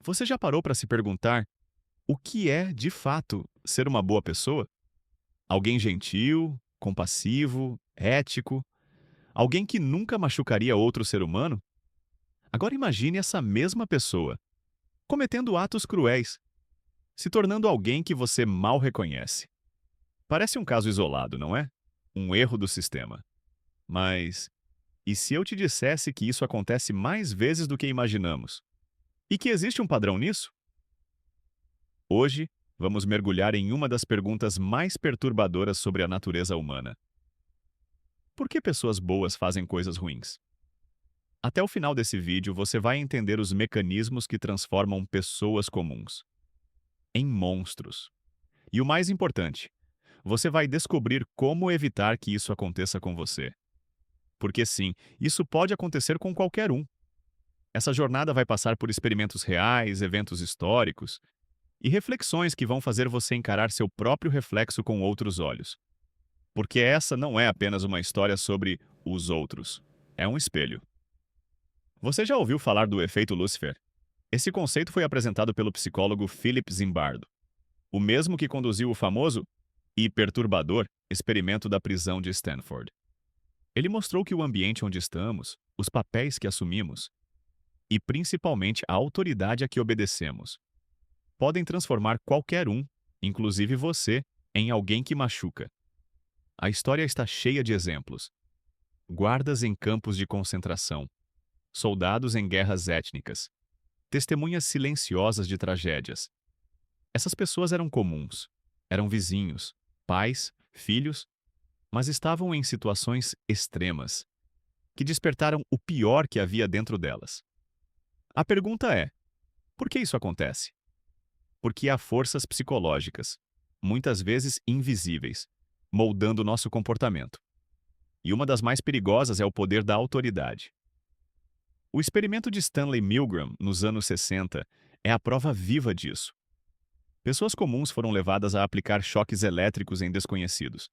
Você já parou para se perguntar o que é, de fato, ser uma boa pessoa? Alguém gentil, compassivo, ético? Alguém que nunca machucaria outro ser humano? Agora imagine essa mesma pessoa cometendo atos cruéis, se tornando alguém que você mal reconhece. Parece um caso isolado, não é? Um erro do sistema. Mas e se eu te dissesse que isso acontece mais vezes do que imaginamos? E que existe um padrão nisso? Hoje, vamos mergulhar em uma das perguntas mais perturbadoras sobre a natureza humana. Por que pessoas boas fazem coisas ruins? Até o final desse vídeo, você vai entender os mecanismos que transformam pessoas comuns em monstros. E o mais importante, você vai descobrir como evitar que isso aconteça com você. Porque sim, isso pode acontecer com qualquer um. Essa jornada vai passar por experimentos reais, eventos históricos e reflexões que vão fazer você encarar seu próprio reflexo com outros olhos. Porque essa não é apenas uma história sobre os outros, é um espelho. Você já ouviu falar do efeito Lúcifer? Esse conceito foi apresentado pelo psicólogo Philip Zimbardo, o mesmo que conduziu o famoso e perturbador experimento da prisão de Stanford. Ele mostrou que o ambiente onde estamos, os papéis que assumimos e principalmente a autoridade a que obedecemos, podem transformar qualquer um, inclusive você, em alguém que machuca. A história está cheia de exemplos. Guardas em campos de concentração, soldados em guerras étnicas, testemunhas silenciosas de tragédias. Essas pessoas eram comuns, eram vizinhos, pais, filhos, mas estavam em situações extremas, que despertaram o pior que havia dentro delas. A pergunta é: por que isso acontece? Porque há forças psicológicas, muitas vezes invisíveis, moldando nosso comportamento. E uma das mais perigosas é o poder da autoridade. O experimento de Stanley Milgram, nos anos 60, é a prova viva disso. Pessoas comuns foram levadas a aplicar choques elétricos em desconhecidos.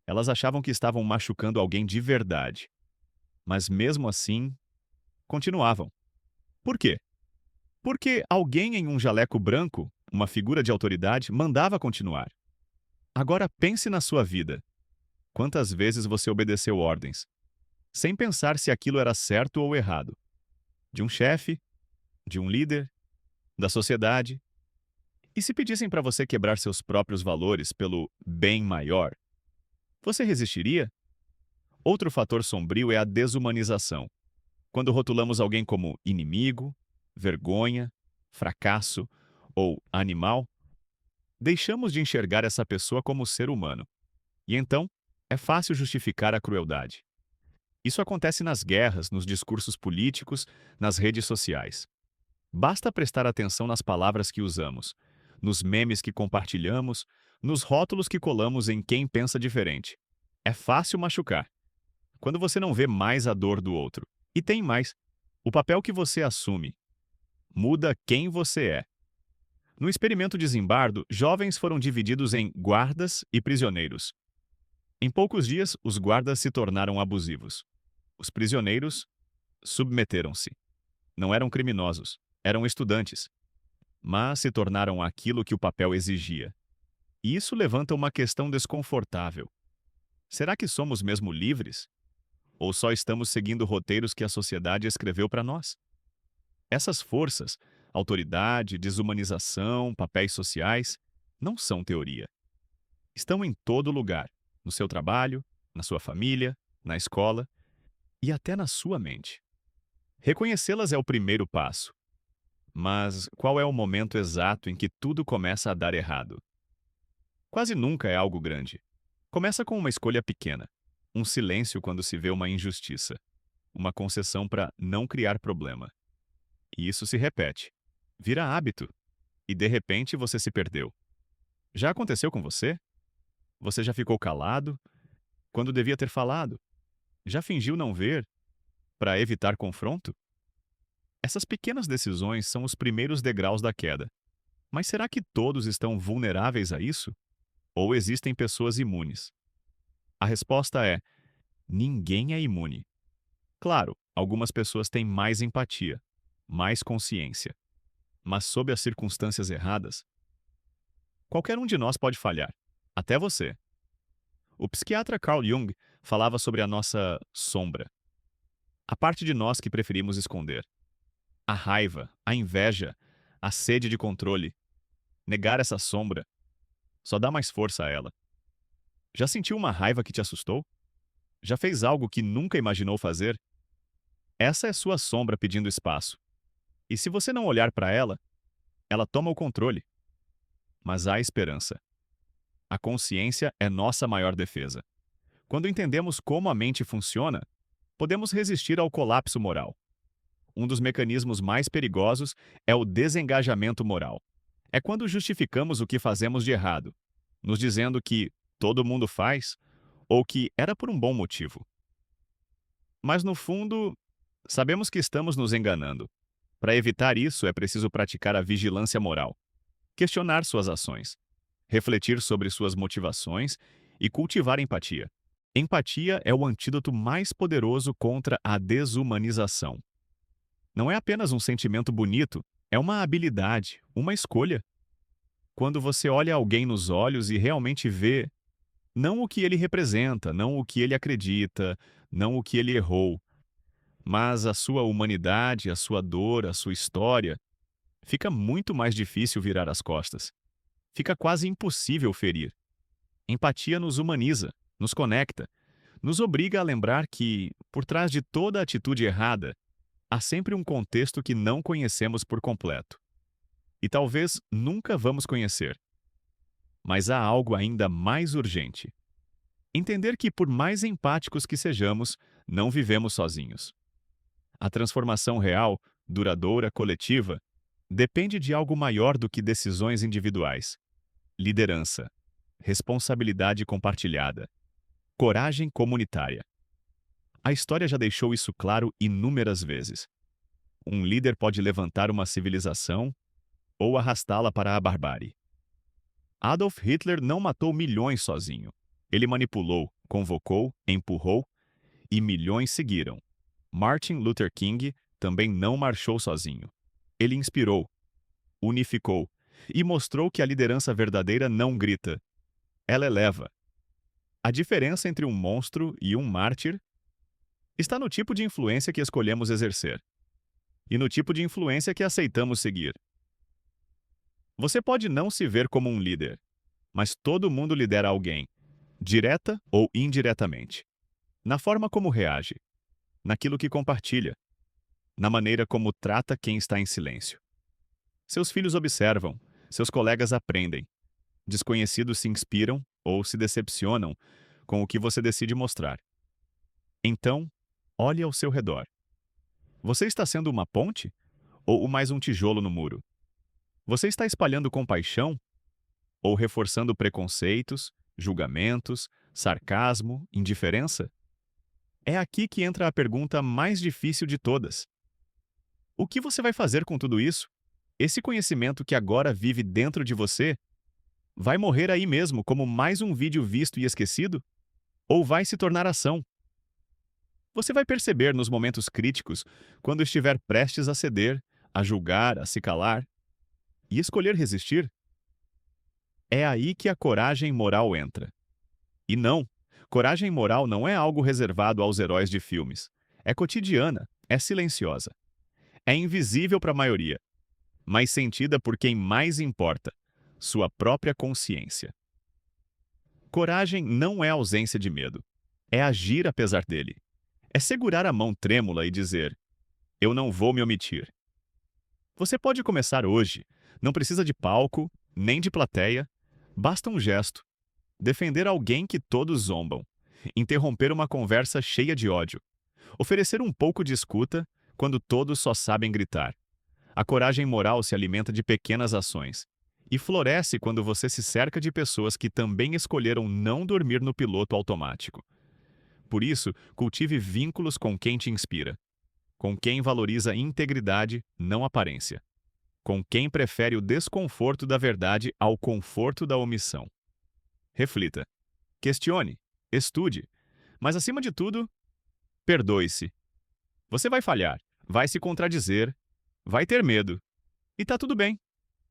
Elas achavam que estavam machucando alguém de verdade. Mas mesmo assim, continuavam. Por quê? Porque alguém em um jaleco branco, uma figura de autoridade, mandava continuar. Agora pense na sua vida. Quantas vezes você obedeceu ordens, sem pensar se aquilo era certo ou errado? De um chefe, de um líder, da sociedade? E se pedissem para você quebrar seus próprios valores pelo bem maior, você resistiria? Outro fator sombrio é a desumanização. Quando rotulamos alguém como inimigo, vergonha, fracasso ou animal, deixamos de enxergar essa pessoa como ser humano. E então, é fácil justificar a crueldade. Isso acontece nas guerras, nos discursos políticos, nas redes sociais. Basta prestar atenção nas palavras que usamos, nos memes que compartilhamos, nos rótulos que colamos em quem pensa diferente. É fácil machucar, quando você não vê mais a dor do outro. E tem mais: o papel que você assume muda quem você é. No experimento de Zimbardo, jovens foram divididos em guardas e prisioneiros. Em poucos dias, os guardas se tornaram abusivos. Os prisioneiros submeteram-se. Não eram criminosos, eram estudantes, mas se tornaram aquilo que o papel exigia. E isso levanta uma questão desconfortável. Será que somos mesmo livres? Ou só estamos seguindo roteiros que a sociedade escreveu para nós? Essas forças, autoridade, desumanização, papéis sociais, não são teoria. Estão em todo lugar, no seu trabalho, na sua família, na escola e até na sua mente. Reconhecê-las é o primeiro passo. Mas qual é o momento exato em que tudo começa a dar errado? Quase nunca é algo grande. Começa com uma escolha pequena, um silêncio quando se vê uma injustiça, uma concessão para não criar problema. E isso se repete, vira hábito, e de repente você se perdeu. Já aconteceu com você? Você já ficou calado quando devia ter falado? Já fingiu não ver para evitar confronto? Essas pequenas decisões são os primeiros degraus da queda. Mas será que todos estão vulneráveis a isso? Ou existem pessoas imunes? A resposta é: ninguém é imune. Claro, algumas pessoas têm mais empatia, mais consciência. mas sob as circunstâncias erradas, qualquer um de nós pode falhar, até você. O psiquiatra Carl Jung falava sobre a nossa sombra, a parte de nós que preferimos esconder. A raiva, a inveja, a sede de controle. Negar essa sombra só dá mais força a ela. Já sentiu uma raiva que te assustou? Já fez algo que nunca imaginou fazer? Essa é sua sombra pedindo espaço. E se você não olhar para ela, ela toma o controle. Mas há esperança. A consciência é nossa maior defesa. Quando entendemos como a mente funciona, podemos resistir ao colapso moral. Um dos mecanismos mais perigosos é o desengajamento moral. É quando justificamos o que fazemos de errado, nos dizendo que todo mundo faz ou que era por um bom motivo. Mas, no fundo, sabemos que estamos nos enganando. Para evitar isso, é preciso praticar a vigilância moral, questionar suas ações, refletir sobre suas motivações e cultivar empatia. Empatia é o antídoto mais poderoso contra a desumanização. Não é apenas um sentimento bonito, é uma habilidade, uma escolha. Quando você olha alguém nos olhos e realmente vê não o que ele representa, não o que ele acredita, não o que ele errou, mas a sua humanidade, a sua dor, a sua história, fica muito mais difícil virar as costas. Fica quase impossível ferir. Empatia nos humaniza, nos conecta, nos obriga a lembrar que, por trás de toda atitude errada, há sempre um contexto que não conhecemos por completo. E talvez nunca vamos conhecer. Mas há algo ainda mais urgente. Entender que, por mais empáticos que sejamos, não vivemos sozinhos. A transformação real, duradoura, coletiva, depende de algo maior do que decisões individuais. Liderança, responsabilidade compartilhada, coragem comunitária. A história já deixou isso claro inúmeras vezes. Um líder pode levantar uma civilização ou arrastá-la para a barbárie. Adolf Hitler não matou milhões sozinho. Ele manipulou, convocou, empurrou e milhões seguiram. Martin Luther King também não marchou sozinho. Ele inspirou, unificou e mostrou que a liderança verdadeira não grita. Ela eleva. A diferença entre um monstro e um mártir está no tipo de influência que escolhemos exercer e no tipo de influência que aceitamos seguir. Você pode não se ver como um líder, mas todo mundo lidera alguém, direta ou indiretamente, na forma como reage, naquilo que compartilha, na maneira como trata quem está em silêncio. Seus filhos observam, seus colegas aprendem, desconhecidos se inspiram ou se decepcionam com o que você decide mostrar. Então, olhe ao seu redor. Você está sendo uma ponte ou mais um tijolo no muro? Você está espalhando compaixão ou reforçando preconceitos, julgamentos, sarcasmo, indiferença? É aqui que entra a pergunta mais difícil de todas. O que você vai fazer com tudo isso? Esse conhecimento que agora vive dentro de você vai morrer aí mesmo como mais um vídeo visto e esquecido? Ou vai se tornar ação? Você vai perceber nos momentos críticos, quando estiver prestes a ceder, a julgar, a se calar e escolher resistir? É aí que a coragem moral entra. E não, coragem moral não é algo reservado aos heróis de filmes. É cotidiana, é silenciosa. É invisível para a maioria, mas sentida por quem mais importa, sua própria consciência. Coragem não é ausência de medo. É agir apesar dele. É segurar a mão trêmula e dizer: eu não vou me omitir. Você pode começar hoje. Não precisa de palco, nem de plateia. Basta um gesto. Defender alguém que todos zombam. Interromper uma conversa cheia de ódio. Oferecer um pouco de escuta quando todos só sabem gritar. A coragem moral se alimenta de pequenas ações e floresce quando você se cerca de pessoas que também escolheram não dormir no piloto automático. Por isso, cultive vínculos com quem te inspira, com quem valoriza integridade, não aparência, com quem prefere o desconforto da verdade ao conforto da omissão. Reflita, questione, estude, mas acima de tudo, perdoe-se. Você vai falhar, vai se contradizer, vai ter medo. E tá tudo bem,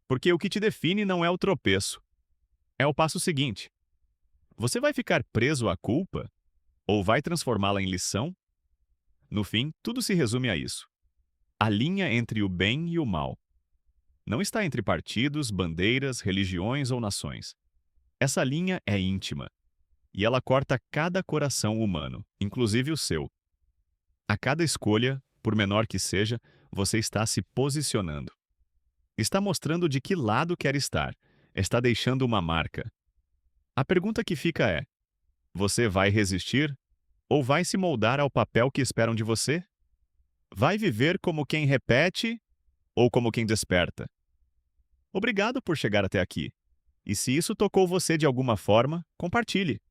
porque o que te define não é o tropeço, é o passo seguinte. Você vai ficar preso à culpa ou vai transformá-la em lição? No fim, tudo se resume a isso. A linha entre o bem e o mal não está entre partidos, bandeiras, religiões ou nações. Essa linha é íntima e ela corta cada coração humano, inclusive o seu. A cada escolha, por menor que seja, você está se posicionando. Está mostrando de que lado quer estar. Está deixando uma marca. A pergunta que fica é: você vai resistir ou vai se moldar ao papel que esperam de você? Vai viver como quem repete ou como quem desperta? Obrigado por chegar até aqui. E se isso tocou você de alguma forma, compartilhe.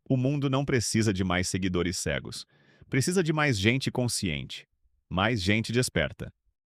O mundo não precisa de mais seguidores cegos. Precisa de mais gente consciente, mais gente desperta.